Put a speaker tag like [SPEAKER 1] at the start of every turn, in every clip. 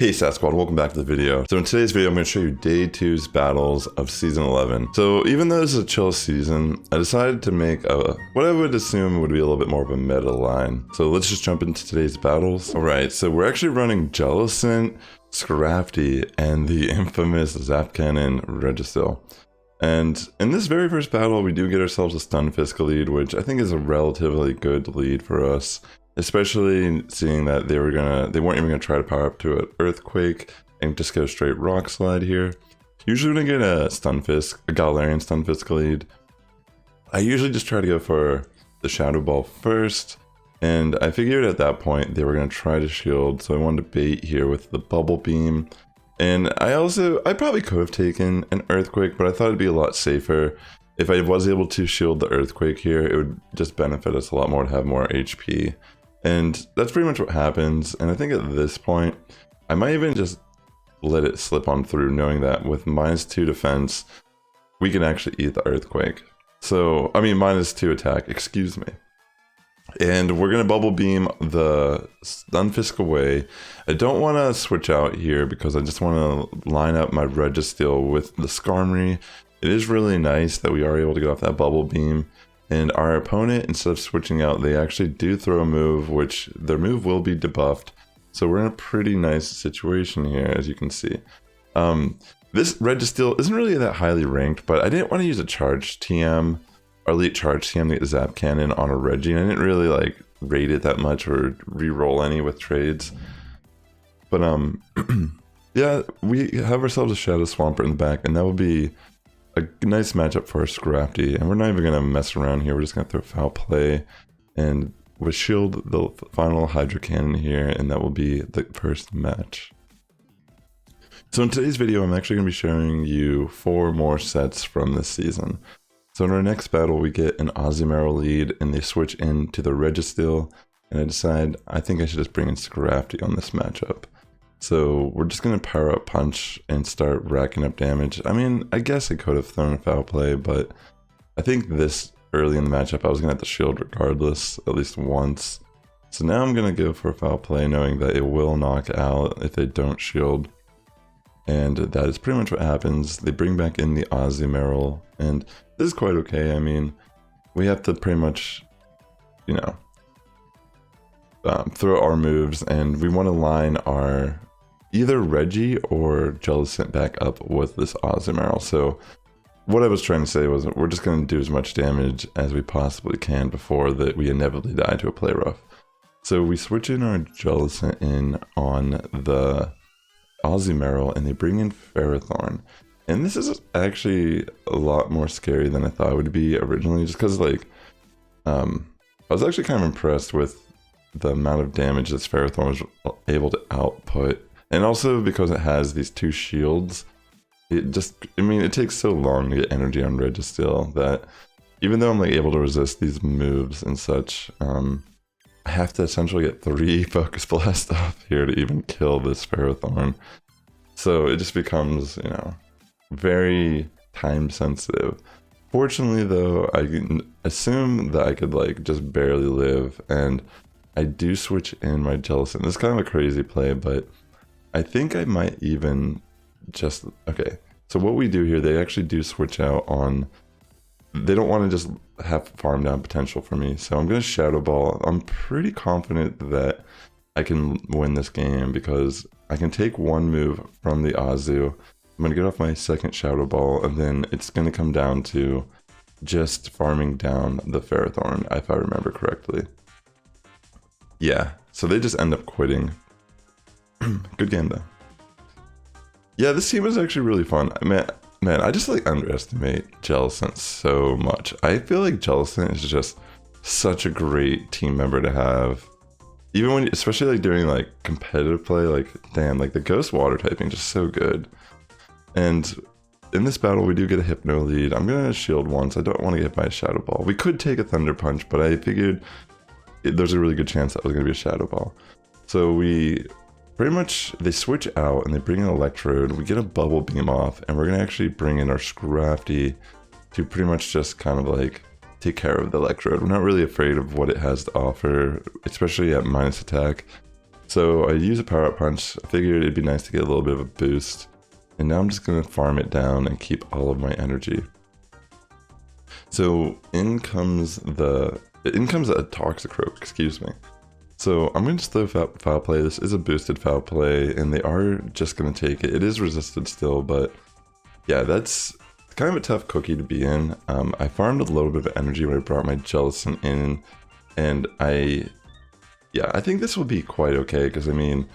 [SPEAKER 1] Hey Sass Squad, welcome back to the video. So in today's video, I'm going to show you day 2's battles of season 11. So even though this is a chill season, I decided to make what I would assume would be a little bit more of a meta line. So let's just jump into today's battles. Alright, so we're actually running Jellicent Scrafty and the infamous ZAP cannon Registeel. And in this very first battle, we do get ourselves a Stunfisk lead, which I think is a relatively good lead for us. Especially seeing that they weren't even gonna try to power up to an Earthquake and just get a straight Rock Slide here. Usually when I get a Stunfisk, a Galarian Stunfisk lead, I usually just try to go for the Shadow Ball first. And I figured at that point they were gonna try to shield, so I wanted to bait here with the Bubble Beam. And I probably could have taken an Earthquake, but I thought it'd be a lot safer. If I was able to shield the Earthquake here, it would just benefit us a lot more to have more HP. And that's pretty much what happens. And I think at this point, I might even just let it slip on through, knowing that with -2 defense, we can actually eat the Earthquake. So, I mean, -2 attack, excuse me. And we're going to Bubble Beam the Stunfisk away. I don't want to switch out here because I just want to line up my Registeel with the Skarmory. It is really nice that we are able to get off that Bubble Beam. And our opponent, instead of switching out, they actually do throw a move, which their move will be debuffed. So we're in a pretty nice situation here, as you can see. This Registeel isn't really that highly ranked, but I didn't want to use a charge TM, or elite charge TM to get the Zap Cannon on a Reggie. And I didn't really like rate it that much or re-roll any with trades. But yeah, we have ourselves a Shadow Swampert in the back, and that would be a nice matchup for our Scrafty, and we're not even going to mess around here. We're just going to throw Foul Play and we'll shield the final Hydro Cannon here, and that will be the first match. So in today's video, I'm actually going to be showing you 4 more sets from this season. So in our next battle, we get an Azumarill lead, and they switch into the Registeel, and I decide I think I should just bring in Scrafty on this matchup. So we're just going to power up Punch and start racking up damage. I mean, I guess I could have thrown a Foul Play, but I think this early in the matchup, I was going to have to shield regardless, at least once. So now I'm going to go for a Foul Play, knowing that it will knock out if they don't shield. And that is pretty much what happens. They bring back in the Azumarill, and this is quite okay. I mean, we have to pretty much, you know, throw our moves, and we want to line our either Reggie or Jellicent back up with this Azumarill. So what I was trying to say was we're just going to do as much damage as we possibly can before that we inevitably die to a play rough. So we switch in our Jellicent in on the Azumarill, and they bring in Ferrothorn. And this is actually a lot more scary than I thought it would be originally, just because like I was actually kind of impressed with the amount of damage this Ferrothorn was able to output. And also because it has these 2 shields, it takes so long to get energy on Registeel that even though I'm like able to resist these moves and such, I have to essentially get 3 Focus Blast off here to even kill this Ferrothorn. So it just becomes, you know, very time sensitive. Fortunately though, I can assume that I could like just barely live, and I do switch in my Jellicent. This is kind of a crazy play, but I think I might even just... Okay, so what we do here, they actually do switch out on... They don't want to just have farm down potential for me, so I'm going to Shadow Ball. I'm pretty confident that I can win this game because I can take 1 move from the Azu. I'm going to get off my second Shadow Ball, and then it's going to come down to just farming down the Ferrothorn, if I remember correctly. Yeah, so they just end up quitting. Good game though. Yeah, this team was actually really fun. Man, I just like underestimate Jellicent so much. I feel like Jellicent is just such a great team member to have. Even when, especially like during like competitive play, like damn, like the Ghost Water typing just so good. And in this battle, we do get a Hypno lead. I'm gonna shield once. I don't want to get by a Shadow Ball. We could take a Thunder Punch, but I figured there's a really good chance that was going to be a Shadow Ball. So we pretty much, they switch out and they bring in Electrode. We get a Bubble Beam off, and we're going to actually bring in our Scrafty to pretty much just kind of like take care of the Electrode. We're not really afraid of what it has to offer, especially at minus attack. So I use a power-up punch. I figured it'd be nice to get a little bit of a boost. And now I'm just going to farm it down and keep all of my energy. So in comes a Toxicroak, excuse me. So I'm going to just throw Foul Play. This is a boosted Foul Play, and they are just going to take it. It is resisted still, but yeah, that's kind of a tough cookie to be in. I farmed a little bit of energy when I brought my Jellicent in, and I think this will be quite okay, because I mean,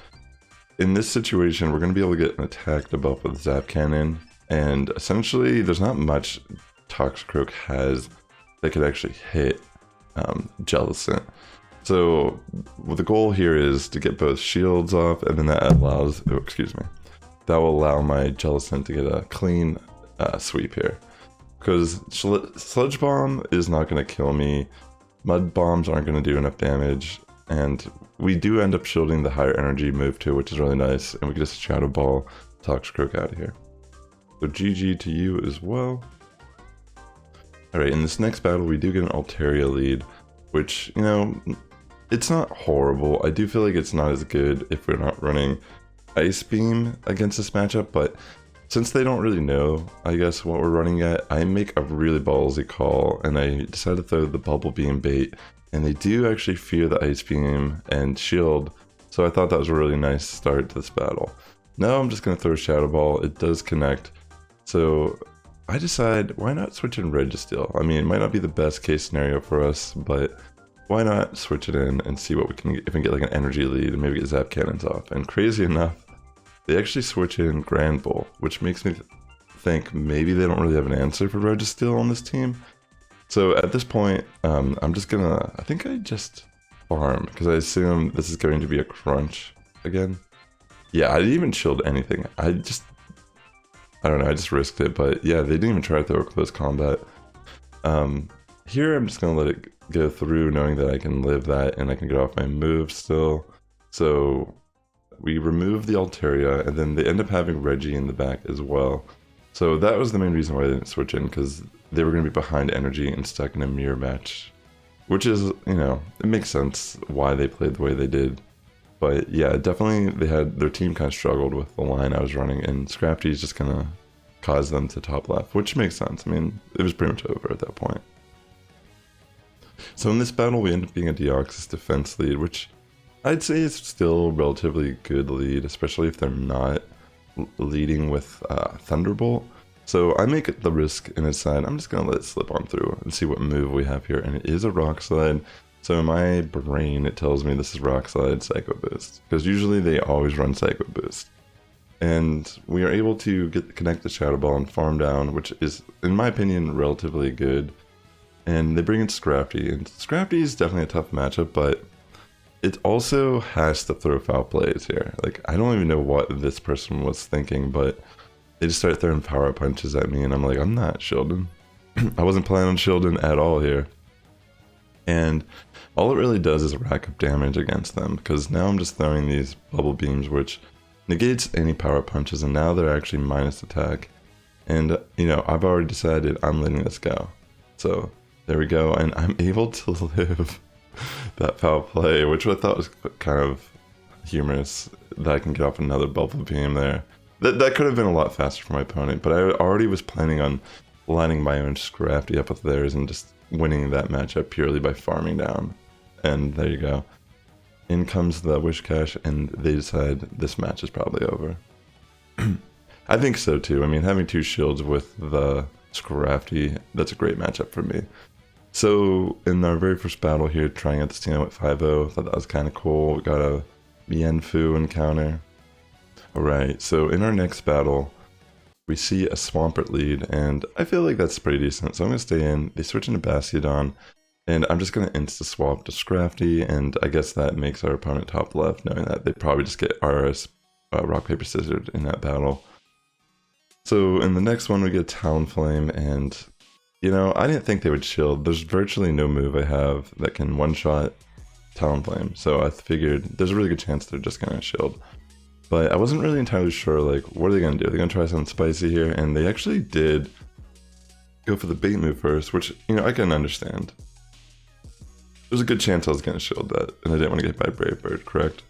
[SPEAKER 1] in this situation, we're going to be able to get an attack debuff with ZAP Cannon, and essentially, there's not much Toxicroak has that could actually hit Jellicent. So the goal here is to get both shields off, and then that allows, that will allow my Jellicent to get a clean sweep here. Because Sludge Bomb is not going to kill me, Mud Bombs aren't going to do enough damage, and we do end up shielding the higher energy move too, which is really nice, and we can just Shadow Ball Toxicroak out of here. So GG to you as well. Alright, in this next battle we do get an Altaria lead, which, you know, it's not horrible. I do feel like it's not as good if we're not running Ice Beam against this matchup, but since they don't really know, I guess, what we're running at, I make a really ballsy call, and I decide to throw the Bubble Beam bait, and they do actually fear the Ice Beam and Shield, so I thought that was a really nice start to this battle. Now I'm just going to throw Shadow Ball. It does connect, so I decide, why not switch in Registeel? I mean, it might not be the best case scenario for us, but why not switch it in and see what we can get, if we can get like an energy lead and maybe get Zap Cannons off. And crazy enough, they actually switch in Grand Bull, which makes me think maybe they don't really have an answer for Registeel on this team. So at this point, I'm just gonna, I think I just farm, because I assume this is going to be a crunch again. Yeah, I didn't even shield anything. I don't know, I just risked it, but yeah, they didn't even try to throw a close combat. Here I'm just gonna let it go through, knowing that I can live that and I can get off my move still. So we remove the Altaria, and then they end up having Reggie in the back as well. So that was the main reason why they didn't switch in, because they were going to be behind energy and stuck in a mirror match. Which is, you know, it makes sense why they played the way they did. But yeah, definitely their team kind of struggled with the line I was running, and Scrafty is just going to cause them to top left, which makes sense. I mean, it was pretty much over at that point. So in this battle, we end up being a Deoxys defense lead, which I'd say is still a relatively good lead, especially if they're not leading with Thunderbolt. So I make the risk in his side. I'm just going to let it slip on through and see what move we have here. And it is a Rock Slide. So in my brain, it tells me this is Rock Slide Psycho Boost, because usually they always run Psycho Boost. And we are able to connect the Shadow Ball and farm down, which is, in my opinion, relatively good. And they bring in Scrafty, and Scrafty is definitely a tough matchup, but it also has to throw foul plays here. Like, I don't even know what this person was thinking, but they just start throwing power punches at me, and I'm like, I'm not shielding. I wasn't planning on shielding at all here. And all it really does is rack up damage against them, because now I'm just throwing these bubble beams, which negates any power punches, and now they're actually minus attack. And, you know, I've already decided I'm letting this go. So there we go, and I'm able to live that foul play, which I thought was kind of humorous, that I can get off another bubble beam there. That could have been a lot faster for my opponent, but I already was planning on lining my own Scrafty up with theirs and just winning that matchup purely by farming down. And there you go. In comes the Wish Cache, and they decide this match is probably over. I think so too. I mean, having two shields with the Scrafty, that's a great matchup for me. So in our very first battle here, trying out the Steno at 5-0, thought that was kind of cool. We got a Mienfoo encounter. Alright, so in our next battle, we see a Swampert lead, and I feel like that's pretty decent, so I'm going to stay in. They switch into Bastiodon, and I'm just going to insta-swap to Scrafty, and I guess that makes our opponent top left, knowing that they probably just get RS Rock, Paper, Scissors in that battle. So in the next one, we get Talonflame, and, you know, I didn't think they would shield. There's virtually no move I have that can one-shot Talonflame, so I figured there's a really good chance they're just going to shield. But I wasn't really entirely sure, like, what are they going to do? Are they going to try something spicy here? And they actually did go for the bait move first, which, you know, I can understand. There's a good chance I was going to shield that, and I didn't want to get by Brave Bird, correct?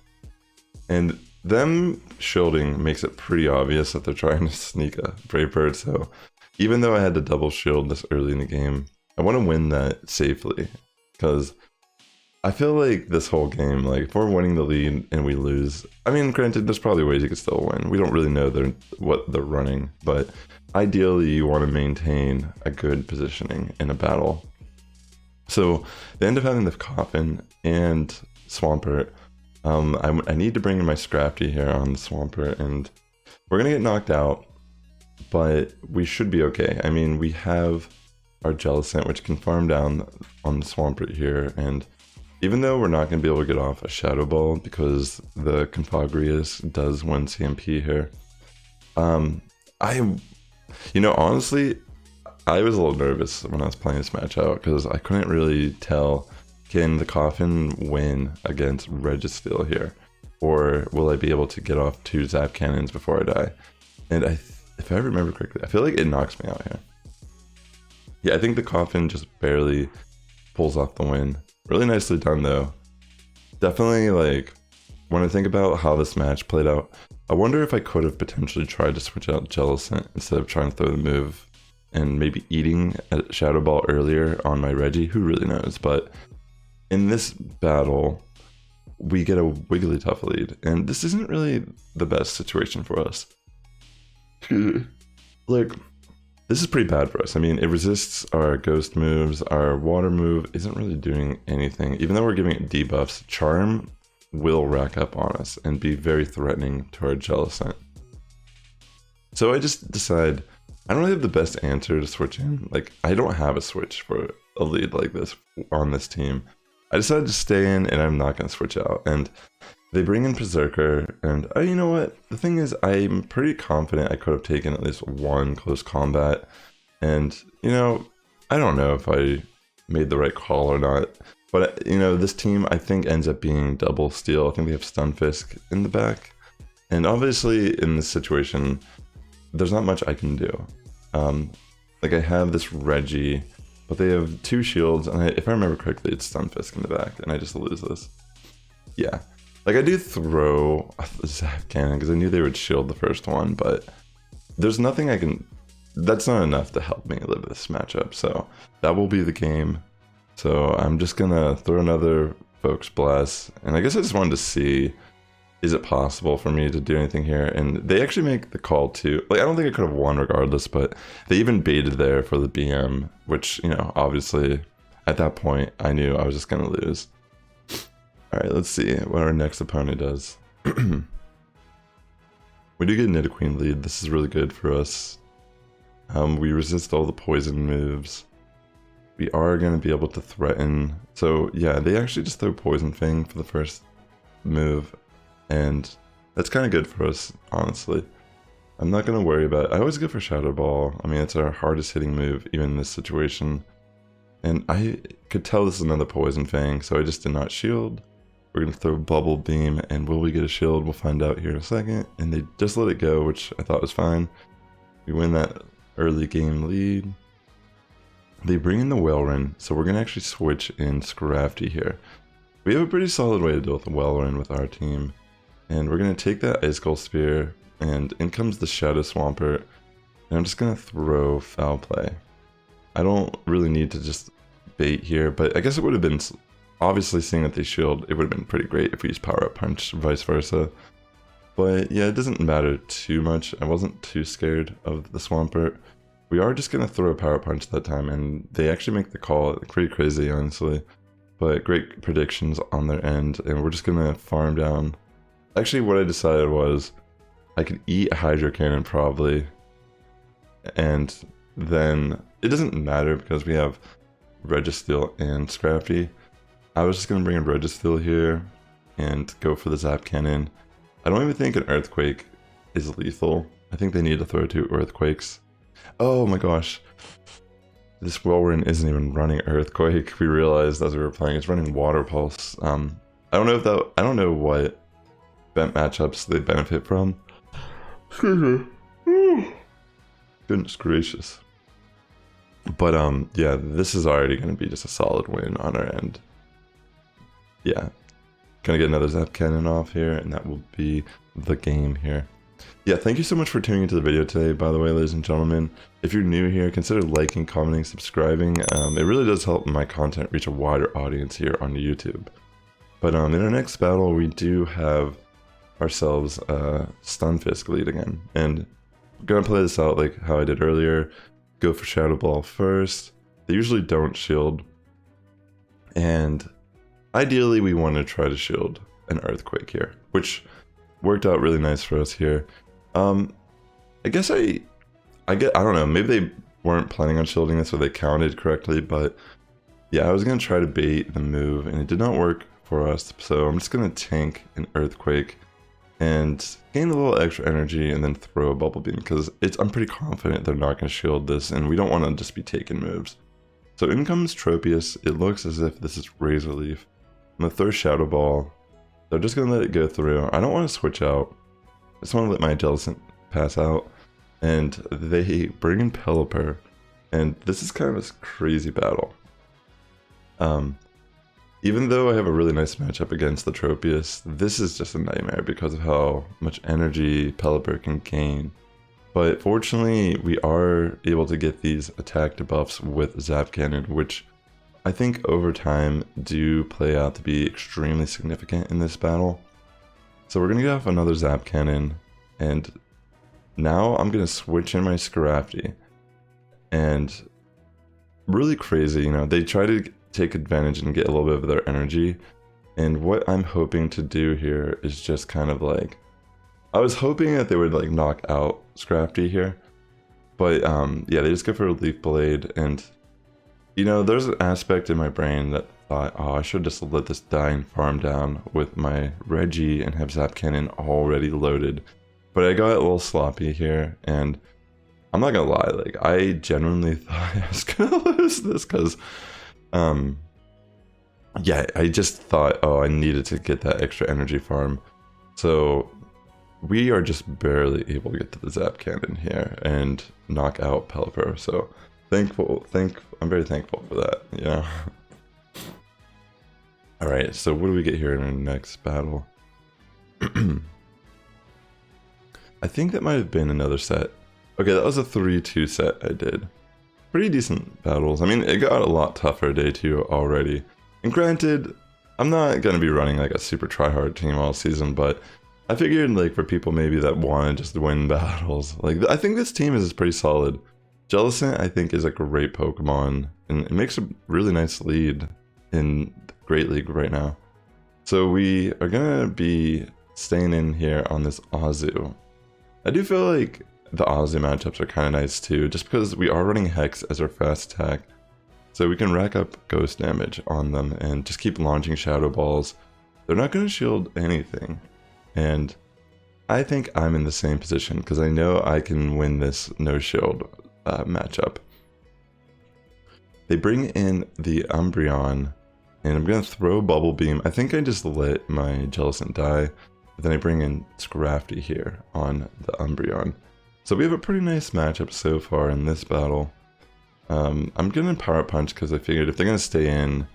[SPEAKER 1] And them shielding makes it pretty obvious that they're trying to sneak a Brave Bird, so even though I had to double shield this early in the game, I want to win that safely, because I feel like this whole game, like, if we're winning the lead and we lose, I mean, granted, there's probably ways you could still win. We don't really know what they're running, but ideally you want to maintain a good positioning in a battle. So they end up having the Coffin and Swampert. I need to bring in my Scrafty here on the Swampert, and we're going to get knocked out, but we should be okay. I mean, we have our Jellicent, which can farm down on the Swampert here, and even though we're not going to be able to get off a Shadow Ball because the Confagrius does win CMP here, honestly, I was a little nervous when I was playing this match out because I couldn't really tell, can the Coffin win against Registeel here? Or will I be able to get off 2 Zap Cannons before I die? And if I remember correctly, I feel like it knocks me out here. Yeah, I think the Coffin just barely pulls off the win. Really nicely done though. Definitely, like, when I think about how this match played out, I wonder if I could have potentially tried to switch out Jellicent instead of trying to throw the move and maybe eating a Shadow Ball earlier on my Reggie, who really knows. But in this battle, we get a Wigglytuff lead, and this isn't really the best situation for us. Like, this is pretty bad for us. I mean, it resists our ghost moves. Our water move isn't really doing anything. Even though we're giving it debuffs, Charm will rack up on us and be very threatening to our Jellicent. So I just decide, I don't really have the best answer to switch in. Like, I don't have a switch for a lead like this on this team. I decided to stay in, and I'm not going to switch out. And they bring in Berserker, and you know what? The thing is, I'm pretty confident I could have taken at least one close combat. And, you know, I don't know if I made the right call or not. But, you know, this team, I think, ends up being double steal. I think they have Stunfisk in the back. And obviously, in this situation, there's not much I can do. Like, I have this Reggie, but they have 2 shields, and if I remember correctly, it's Stunfisk in the back, and I just lose this. Yeah. Like, I do throw the Zap Cannon, because I knew they would shield the first one, but there's nothing I can... That's not enough to help me live this matchup, so that will be the game. So I'm just gonna throw another Focus Blast, and I guess I just wanted to see, is it possible for me to do anything here? And they actually make the call too. Like, I don't think I could have won regardless, but they even baited there for the BM, which, you know, obviously at that point I knew I was just gonna lose. Alright, let's see what our next opponent does. We do get Nidoqueen lead. This is really good for us. We resist all the poison moves. We are going to be able to threaten. So yeah, they actually just throw Poison Fang for the first move. And that's kind of good for us, honestly. I'm not going to worry about it. I always go for Shadow Ball. I mean, it's our hardest hitting move, even in this situation. And I could tell this is another Poison Fang, so I just did not shield. We're going to throw Bubble Beam, and will we get a shield? We'll find out here in a second. And they just let it go, which I thought was fine. We win that early game lead. They bring in the Whaleren, so we're going to actually switch in Scrafty here. We have a pretty solid way to deal with the Whaleren with our team. And we're going to take that Ice Skull Spear, and in comes the Shadow Swampert. And I'm just going to throw Foul Play. I don't really need to just bait here, but I guess it would have been... Obviously, seeing that they shield, it would have been pretty great if we used Power Up Punch, vice versa. But yeah, it doesn't matter too much. I wasn't too scared of the Swampert. We are just going to throw a Power Punch that time, and they actually make the call. Pretty crazy, honestly. But great predictions on their end, and we're just going to farm down. Actually, what I decided was I could eat a Hydro Cannon probably, and then it doesn't matter because we have Registeel and Scrafty. I was just going to bring in Registeel here and go for the Zap Cannon. I don't even think an Earthquake is lethal. I think they need to throw 2 Earthquakes. Oh my gosh. This Whaleren isn't even running Earthquake. We realized as we were playing, it's running Water Pulse. I don't know if that... I don't know what event matchups they benefit from. Goodness gracious. But yeah, this is already going to be just a solid win on our end. Yeah. Gonna get another Zap Cannon off here, and that will be the game here. Yeah, thank you so much for tuning into the video today, by the way, ladies and gentlemen. If you're new here, consider liking, commenting, subscribing. It really does help my content reach a wider audience here on YouTube. But in our next battle, we do have ourselves Stunfisk lead again. And I'm gonna play this out like how I did earlier. Go for Shadow Ball first. They usually don't shield. And ideally, we want to try to shield an Earthquake here, which worked out really nice for us here. I guess I don't know, maybe they weren't planning on shielding this or they counted correctly, but yeah, I was going to try to bait the move and it did not work for us, so I'm just going to tank an Earthquake and gain a little extra energy and then throw a Bubble Beam, because I'm pretty confident they're not going to shield this and we don't want to just be taking moves. So in comes Tropius. It looks as if this is Razor Leaf. I'm going to throw Shadow Ball. They're just going to let it go through. I don't want to switch out. I just want to let my Jellicent pass out. And they bring in Pelipper. And this is kind of a crazy battle. Even though I have a really nice matchup against the Tropius, this is just a nightmare because of how much energy Pelipper can gain. But fortunately, we are able to get these attack debuffs with Zap Cannon, which I think over time do play out to be extremely significant in this battle. So we're going to get off another Zap Cannon, and now I'm going to switch in my Scrafty. And really crazy, you know, they try to take advantage and get a little bit of their energy. And what I'm hoping to do here is just kind of like, I was hoping that they would like knock out Scrafty here, but yeah, they just go for a Leaf Blade, and you know, there's an aspect in my brain that thought, oh, I should just let this die and farm down with my Reggie and have Zap Cannon already loaded. But I got a little sloppy here, and I'm not gonna lie, like I genuinely thought I was gonna lose this because yeah, I just thought, oh, I needed to get that extra energy farm. So we are just barely able to get to the Zap Cannon here and knock out Pelipper. So I'm very thankful for that, you know. Alright, so what do we get here in our next battle? I think that might have been another set. Okay, that was a 3-2 set I did. Pretty decent battles. I mean, it got a lot tougher day 2 already. And granted, I'm not going to be running like a super tryhard team all season, but I figured like for people maybe that want to just win battles, like I think this team is pretty solid. Jellicent I think is a great Pokemon, and it makes a really nice lead in Great League right now. So we are gonna be staying in here on this Azu. I do feel like the Azu matchups are kind of nice too, just because we are running Hex as our fast attack. So we can rack up ghost damage on them and just keep launching Shadow Balls. They're not going to shield anything. And I think I'm in the same position because I know I can win this no shield matchup. They bring in the Umbreon, and I'm going to throw Bubble Beam. I think I just let my Jellicent die. But then I bring in Scrafty here on the Umbreon. So we have a pretty nice matchup so far in this battle. I'm going to Power Punch because I figured if they're going to stay in,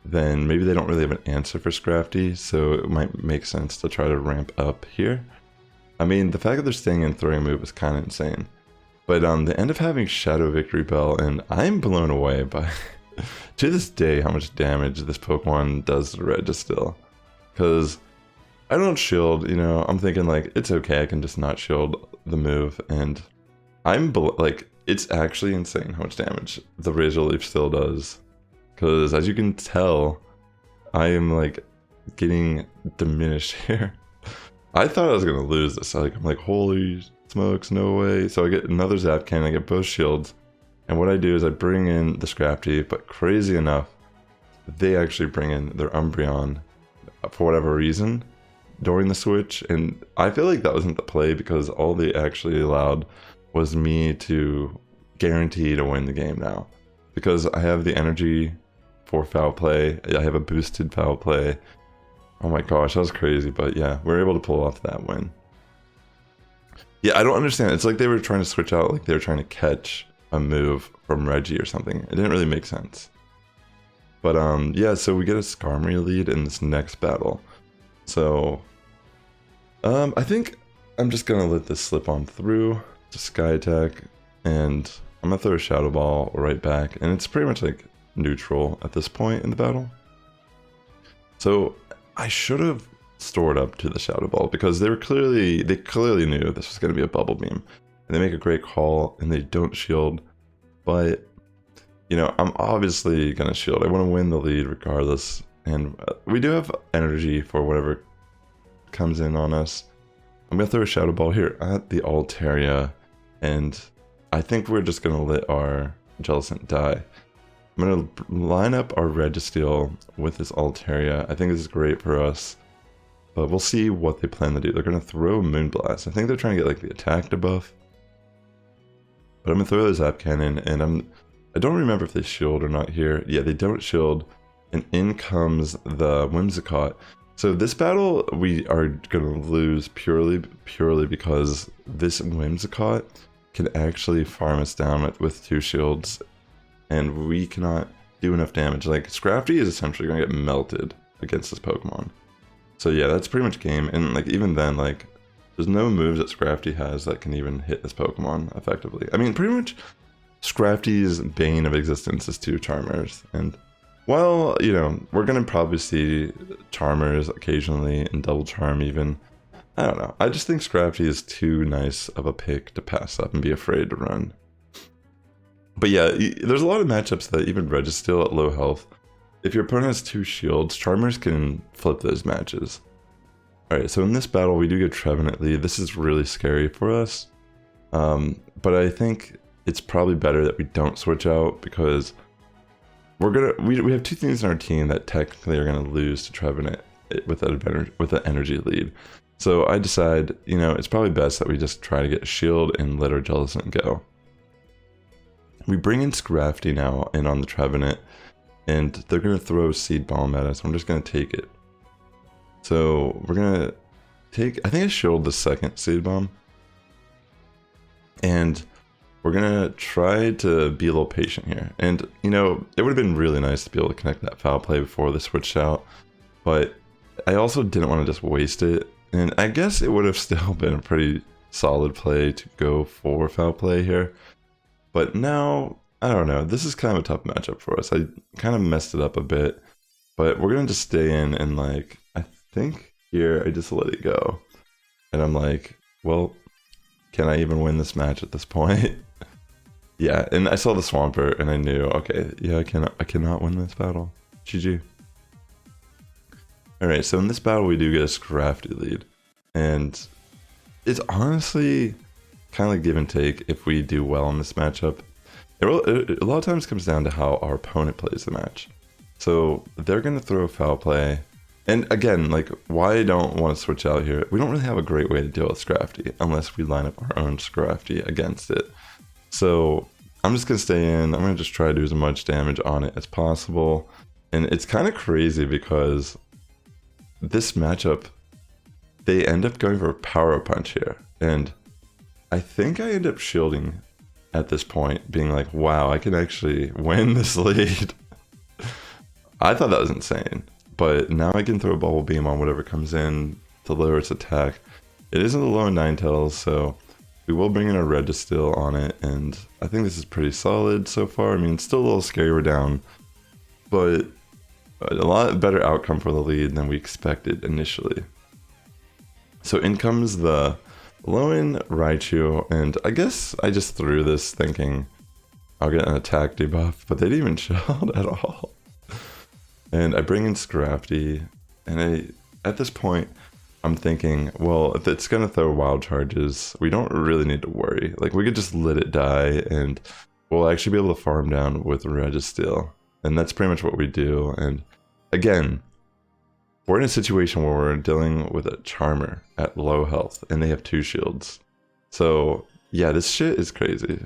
[SPEAKER 1] then maybe they don't really have an answer for Scrafty, so it might make sense to try to ramp up here. I mean, the fact that they're staying in throwing move is kind of insane. But they end up having Shadow Victory Bell, and I'm blown away by, to this day, how much damage this Pokemon does to Registeel. Because I don't shield, you know, I'm thinking like, it's okay, I can just not shield the move, and I'm like, it's actually insane how much damage the Razor Leaf still does. Because as you can tell, I am like getting diminished here. I thought I was going to lose this. I'm like, holy smokes, no way. So I get another Zap Cannon, I get both shields. And what I do is I bring in the Scrafty, but crazy enough, they actually bring in their Umbreon for whatever reason during the switch. And I feel like that wasn't the play because all they actually allowed was me to guarantee to win the game now. Because I have the energy for foul play, I have a boosted foul play. Oh my gosh, that was crazy, but yeah, we're able to pull off that win. Yeah, I don't understand. It's like they were trying to switch out, like they were trying to catch a move from Reggie or something. It didn't really make sense. But yeah, so we get a Skarmory lead in this next battle. So, I think I'm just gonna let this slip on through to Sky Attack, and I'm gonna throw a Shadow Ball right back, and it's pretty much like neutral at this point in the battle. So I should have stored up to the Shadow Ball because they clearly knew this was gonna be a Bubble Beam, and they make a great call, and they don't shield, but you know, I'm obviously gonna shield. I want to win the lead regardless, and we do have energy for whatever comes in on us. I'm gonna throw a Shadow Ball here at the Altaria, and I think we're just gonna let our Jellicent die. I'm gonna line up our Registeel with this Altaria. I think this is great for us, but we'll see what they plan to do. They're gonna throw Moonblast. I think they're trying to get like the attack debuff, but I'm gonna throw the Zap Cannon, and I don't remember if they shield or not here. Yeah, they don't shield, and in comes the Whimsicott. So this battle we are gonna lose purely because this Whimsicott can actually farm us down with 2 shields, and we cannot do enough damage. Like, Scrafty is essentially gonna get melted against this Pokemon. So yeah, that's pretty much game, and like even then, like, there's no moves that Scrafty has that can even hit this Pokemon effectively. I mean, pretty much Scrafty's bane of existence is 2 Charmers, and while, you know, we're gonna probably see Charmers occasionally and Double Charm even, I don't know. I just think Scrafty is too nice of a pick to pass up and be afraid to run. But yeah, there's a lot of matchups that even Registeel at low health, if your opponent has 2 shields, Charmers can flip those matches. Alright, so in this battle we do get Trevenant lead. This is really scary for us, but I think it's probably better that we don't switch out, because we have 2 things in our team that technically are gonna lose to Trevenant with an energy lead. So I decide, you know, it's probably best that we just try to get a shield and let our Jellicent go. We bring in Scrafty now in on the Trevenant, and they're gonna throw Seed Bomb at us. I'm just gonna take it. So we're gonna take, I think I shielded the second Seed Bomb, and we're gonna try to be a little patient here. And, you know, it would have been really nice to be able to connect that foul play before they switched out, but I also didn't want to just waste it. And I guess it would have still been a pretty solid play to go for foul play here. But now, I don't know, this is kind of a tough matchup for us. I kind of messed it up a bit, but we're gonna just stay in, and like, I think here I just let it go. And I'm like, well, can I even win this match at this point? Yeah, and I saw the Swampert and I knew, okay, yeah, I cannot win this battle. GG. Alright, so in this battle we do get a Scrafty lead, and it's honestly kind of like give and take if we do well in this matchup. A lot of times comes down to how our opponent plays the match. So they're going to throw a foul play, and again, like, why I don't want to switch out here, we don't really have a great way to deal with Scrafty unless we line up our own Scrafty against it. So I'm just going to stay in, I'm going to just try to do as much damage on it as possible. And it's kind of crazy because this matchup, they end up going for a Power Punch here. And I think I end up shielding at this point, being like, wow, I can actually win this lead. I thought that was insane. But now I can throw a Bubble Beam on whatever comes in to lower its attack. It isn't a low Ninetales, so we will bring in a Registeel on it, and I think this is pretty solid so far. I mean, it's still a little scary we're down, but a lot better outcome for the lead than we expected initially. So in comes the Lowen Raichu, and I guess I just threw this thinking I'll get an attack debuff, but they didn't even shield at all. And I bring in Scrafty, and at this point, I'm thinking, well, if it's gonna throw wild charges, we don't really need to worry. Like, we could just let it die, and we'll actually be able to farm down with Registeel. And that's pretty much what we do. And again, we're in a situation where we're dealing with a Charmer at low health, and they have 2 shields. So yeah, this shit is crazy.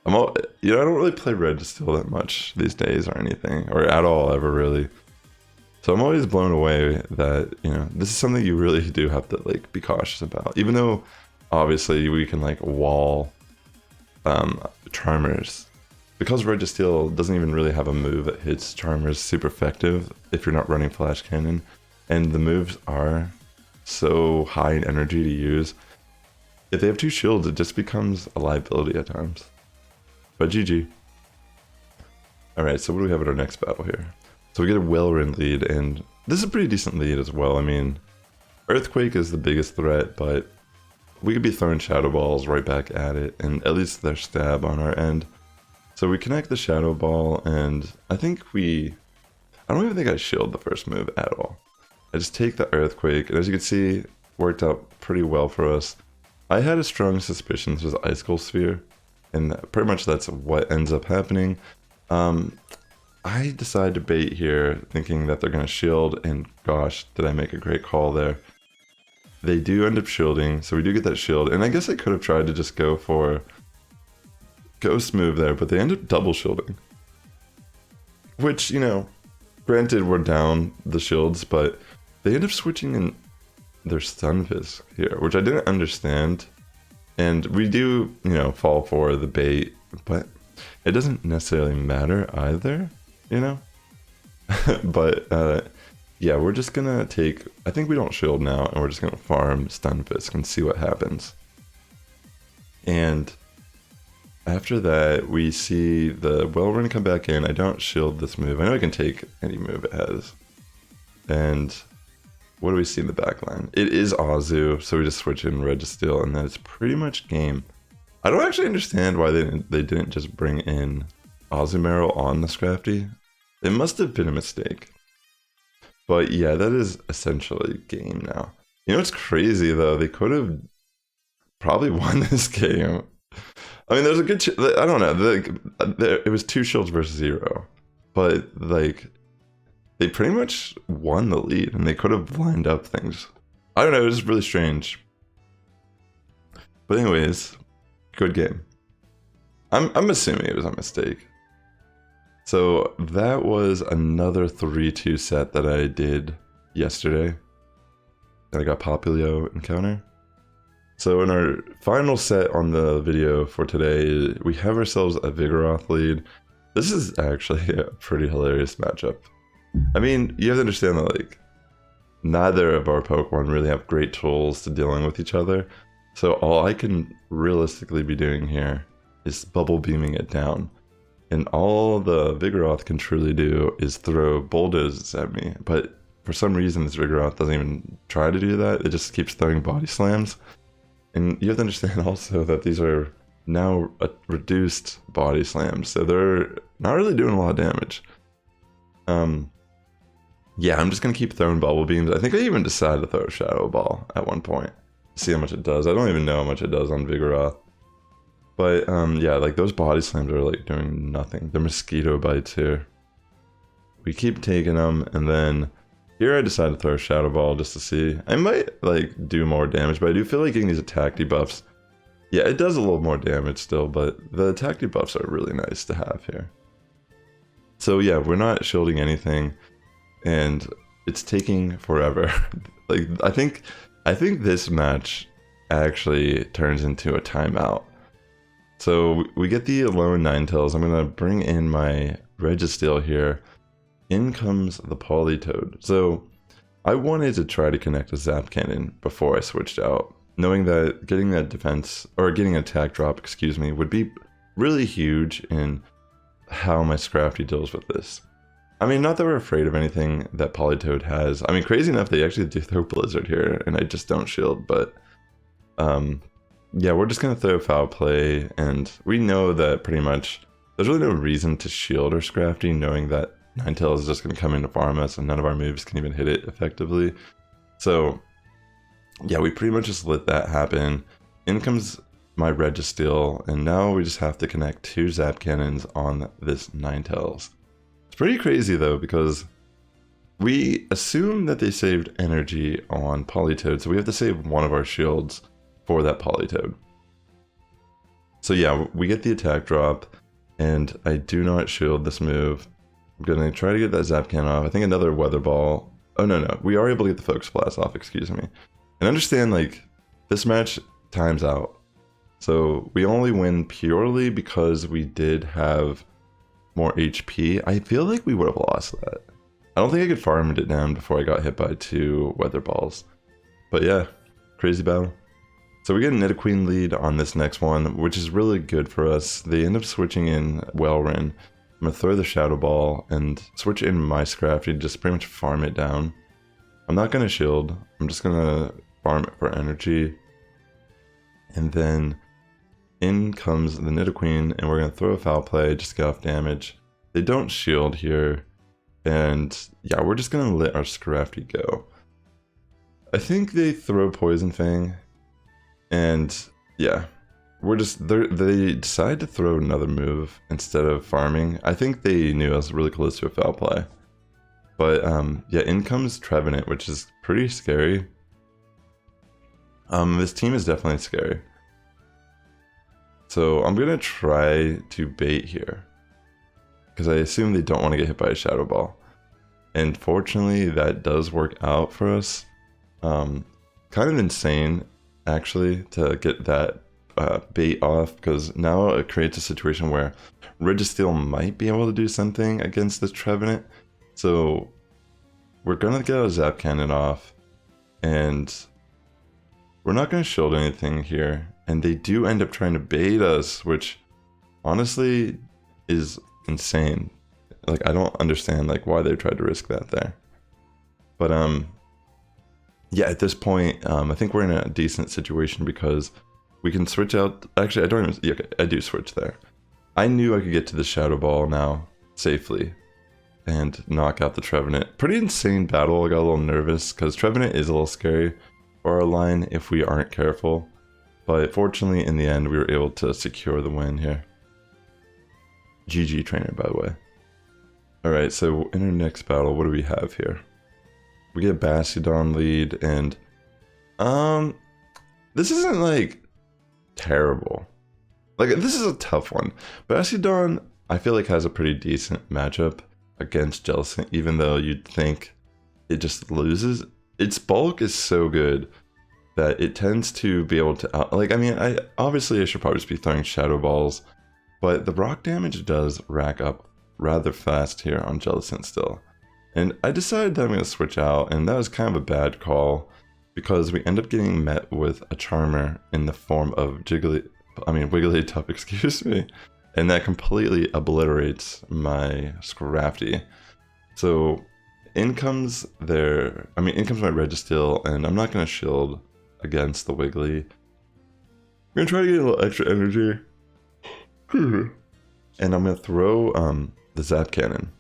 [SPEAKER 1] I don't really play Registeel that much these days or anything, or at all ever really. So I'm always blown away that, you know, this is something you really do have to like be cautious about. Even though obviously we can like wall Charmers, because Registeel doesn't even really have a move that hits Charmers super effective if you're not running Flash Cannon. and the moves are so high in energy to use. If they have 2 shields, it just becomes a liability at times. But GG. Alright, so what do we have in our next battle here? So we get a well-run lead, and this is a pretty decent lead as well. I mean, Earthquake is the biggest threat, but we could be throwing Shadow Balls right back at it, and at least there's stab on our end. So we connect the Shadow Ball, and I don't even think I shield the first move at all. I just take the Earthquake, and as you can see, worked out pretty well for us. I had a strong suspicion this was Icicle Sphere, and pretty much that's what ends up happening. I decide to bait here, thinking that they're going to shield, and gosh, did I make a great call there. They do end up shielding, so we do get that shield, and I guess I could have tried to just go for Ghost move there, but they end up double shielding. Which, you know, granted we're down the shields, but they end up switching in their Stunfisk here, which I didn't understand. And we do, you know, fall for the bait, but it doesn't necessarily matter either, you know? But, yeah, we're just gonna take, I think we don't shield now, and we're just gonna farm Stunfisk and see what happens. And after that, we see the Well-Run come back in. I don't shield this move. I know I can take any move it has. And what do we see in the backline? It is Azu, so we just switch in Registeel, and then it's pretty much game. I don't actually understand why they didn't just bring in Azumarill on the Scrafty. It must have been a mistake. But yeah, that is essentially game now. You know what's crazy though? They could have probably won this game. I mean, there's a good I don't know. It was 2 shields versus 0. But like, they pretty much won the lead, and they could have lined up things. I don't know, it was really strange. But anyways, good game. I'm assuming it was a mistake. So that was another 3-2 set that I did yesterday. And I got Populio encounter. So in our final set on the video for today, we have ourselves a Vigoroth lead. This is actually a pretty hilarious matchup. I mean, you have to understand that like, neither of our Pokemon really have great tools to dealing with each other. So all I can realistically be doing here is bubble beaming it down. And all the Vigoroth can truly do is throw bulldozers at me. But for some reason, this Vigoroth doesn't even try to do that. It just keeps throwing body slams. And you have to understand also that these are now reduced body slams. So they're not really doing a lot of damage. Yeah, I'm just going to keep throwing bubble beams. I think I even decided to throw a Shadow Ball at one point. See how much it does. I don't even know how much it does on Vigoroth. But yeah, like those body slams are like doing nothing. They're mosquito bites here. We keep taking them, and then here I decided to throw a Shadow Ball just to see. I might like do more damage, but I do feel like getting these attack debuffs. Yeah, it does a little more damage still, but the attack debuffs are really nice to have here. So yeah, we're not shielding anything, and it's taking forever. Like I think this match actually turns into a timeout. So we get the Alone Ninetales. I'm gonna bring in my Registeel here. In comes the Politoed. So I wanted to try to connect a Zap Cannon before I switched out, knowing that getting that defense, or getting an attack drop, excuse me, would be really huge in how my Scrafty deals with this. I mean, not that we're afraid of anything that Politoed has. I mean, crazy enough, they actually do throw Blizzard here, and I just don't shield, but yeah, we're just gonna throw Foul Play, and we know that pretty much there's really no reason to shield our Scrafty, knowing that Ninetales is just gonna come in to farm us, and none of our moves can even hit it effectively. So yeah, we pretty much just let that happen. In comes my Registeel, and now we just have to connect 2 Zap Cannons on this Ninetales. It's pretty crazy though, because we assume that they saved energy on Politoed, so we have to save one of our shields for that Politoed. So yeah, we get the attack drop, and I do not shield this move. I'm gonna try to get that Zap Cannon off. I think another Weather Ball. Oh no, we are able to get the Focus Blast off, excuse me. And understand, like, this match times out. So we only win purely because we did have more HP. I feel like we would have lost that. I don't think I could farm it down before I got hit by 2 weather balls. But yeah, crazy battle. So we get a Nidoqueen lead on this next one, which is really good for us. They end up switching in Wellrin. I'm going to throw the Shadow Ball and switch in my Scrafty, just pretty much farm it down. I'm not going to shield. I'm just going to farm it for energy. And then in comes the Nidoqueen, and we're going to throw a Foul Play, just get off damage. They don't shield here. And yeah, we're just going to let our Scrafty go. I think they throw Poison Fang. And yeah, they decide to throw another move instead of farming. I think they knew I was really close to a Foul Play. But yeah, in comes Trevenant, which is pretty scary. This team is definitely scary. So I'm going to try to bait here, because I assume they don't want to get hit by a Shadow Ball. And fortunately, that does work out for us. Kind of insane, actually, to get that bait off, because now it creates a situation where Registeel might be able to do something against this Trevenant. So we're going to get a Zap Cannon off, and we're not going to shield anything here. And they do end up trying to bait us, which honestly is insane. Like, I don't understand like why they tried to risk that there. But yeah, at this point, I think we're in a decent situation because we can switch out. Actually, I don't even. Yeah, okay, I do switch there. I knew I could get to the Shadow Ball now safely and knock out the Trevenant. Pretty insane battle. I got a little nervous because Trevenant is a little scary for our line if we aren't careful. But fortunately, in the end, we were able to secure the win here. GG trainer, by the way. Alright, so in our next battle, what do we have here? We get Bastiodon lead, and this isn't like terrible. Like, this is a tough one. Bastiodon, I feel like, has a pretty decent matchup against Jellicent, even though you'd think it just loses. Its bulk is so good that it tends to be able to like, I mean, I should probably just be throwing Shadow Balls, but the rock damage does rack up rather fast here on Jellicent still. And I decided that I'm going to switch out, and that was kind of a bad call because we end up getting met with a Charmer in the form of Wigglytuff, excuse me, and that completely obliterates my Scrafty. So in comes my Registeel, and I'm not going to shield against the Wiggly. I'm going to try to get a little extra energy. And I'm going to throw the Zap Cannon.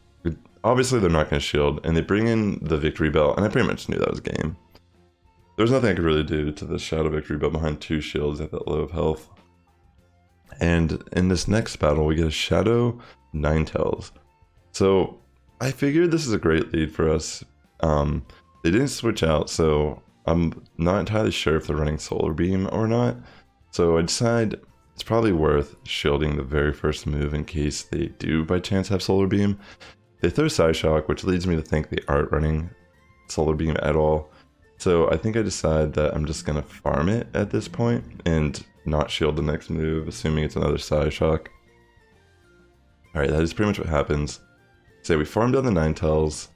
[SPEAKER 1] Obviously they're not going to shield, and they bring in the Victory Bell, and I pretty much knew that was game. There's nothing I could really do to the Shadow Victory Bell behind 2 shields at that low of health. And in this next battle, we get a Shadow Ninetales. So I figured this is a great lead for us. They didn't switch out, so I'm not entirely sure if they're running Solar Beam or not. So I decide it's probably worth shielding the very first move in case they do by chance have Solar Beam. They throw Psyshock, which leads me to think they aren't running Solar Beam at all. So I think I decide that I'm just going to farm it at this point and not shield the next move, assuming it's another Psyshock. Alright, that is pretty much what happens. So we farm down the Ninetales,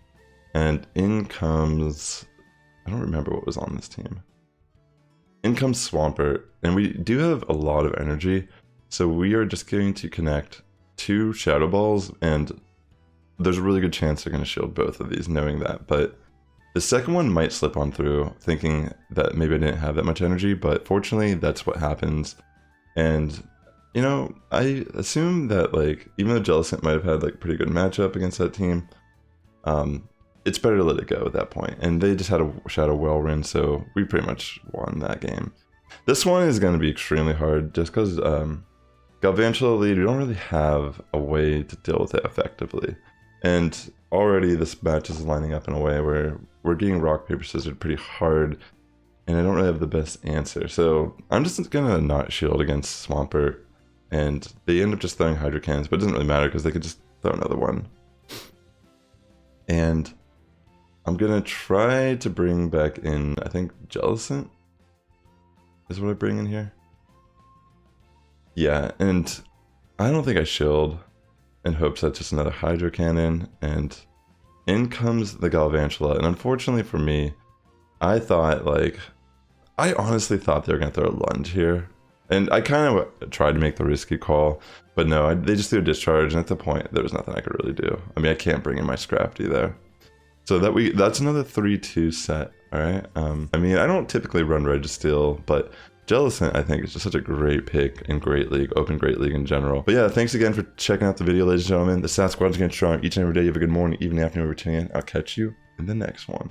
[SPEAKER 1] and in comes... I don't remember what was on this team. In comes Swampert, and we do have a lot of energy, so we are just going to connect 2 Shadow Balls, and there's a really good chance they're going to shield both of these, knowing that. But the second one might slip on through, thinking that maybe I didn't have that much energy, but fortunately, that's what happens. And, you know, I assume that, like, even though Jellicent might have had, like, pretty good matchup against that team, it's better to let it go at that point. And they just had a Shadow Wellrin, so we pretty much won that game. This one is going to be extremely hard, just because Galvantula lead, we don't really have a way to deal with it effectively. And already this match is lining up in a way where we're getting rock, paper, scissors pretty hard, and I don't really have the best answer. So I'm just going to not shield against Swampert, and they end up just throwing Hydro Cannons, but it doesn't really matter because they could just throw another one. And I'm going to try to bring back in, I think, Jellicent is what I bring in here. Yeah, and I don't think I shield in hopes that's just another Hydro Cannon, and in comes the Galvantula, and unfortunately for me, I honestly thought they were going to throw a lunge here. And I kind of tried to make the risky call, but no, they just threw a discharge, and at the point, there was nothing I could really do. I mean, I can't bring in my Scrafty there. So that's another 3-2 set, all right? I mean, I don't typically run Registeel, but Jellicent, I think, is just such a great pick in Great League, Open Great League in general. But yeah, thanks again for checking out the video, ladies and gentlemen. The Sass Squad is getting strong each and every day. You have a good morning, evening, afternoon, returning in. I'll catch you in the next one.